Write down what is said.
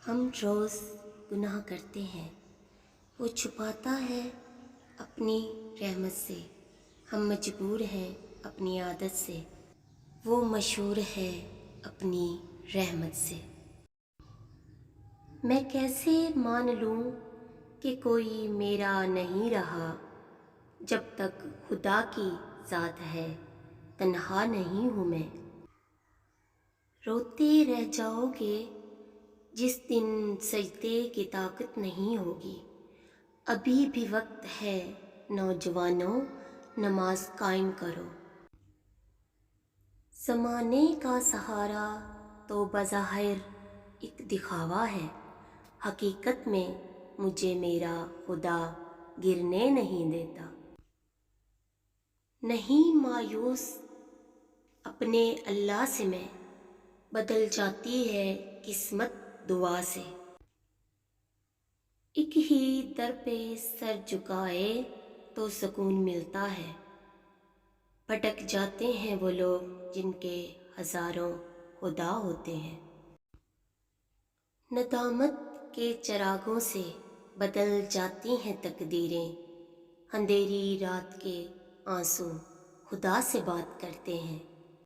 ہم روز گناہ کرتے ہیں، وہ چھپاتا ہے اپنی رحمت سے۔ ہم مجبور ہیں اپنی عادت سے، وہ مشہور ہے اپنی رحمت سے۔ میں کیسے مان لوں کہ کوئی میرا نہیں رہا، جب تک خدا کی ذات ہے تنہا نہیں ہوں میں۔ روتے رہ جاؤ گے جس دن سجدے کی طاقت نہیں ہوگی، ابھی بھی وقت ہے نوجوانوں نماز قائم کرو۔ زمانے کا سہارا تو بظاہر ایک دکھاوا ہے، حقیقت میں مجھے میرا خدا گرنے نہیں دیتا۔ نہیں مایوس اپنے اللہ سے میں، بدل جاتی ہے قسمت دعا سے۔ ایک ہی در پہ سر جھکائے تو سکون ملتا ہے، بھٹک جاتے ہیں وہ لوگ جن کے ہزاروں خدا ہوتے ہیں۔ ندامت کے چراغوں سے بدل جاتی ہیں تقدیریں، اندھیری رات کے آنسو خدا سے بات کرتے ہیں۔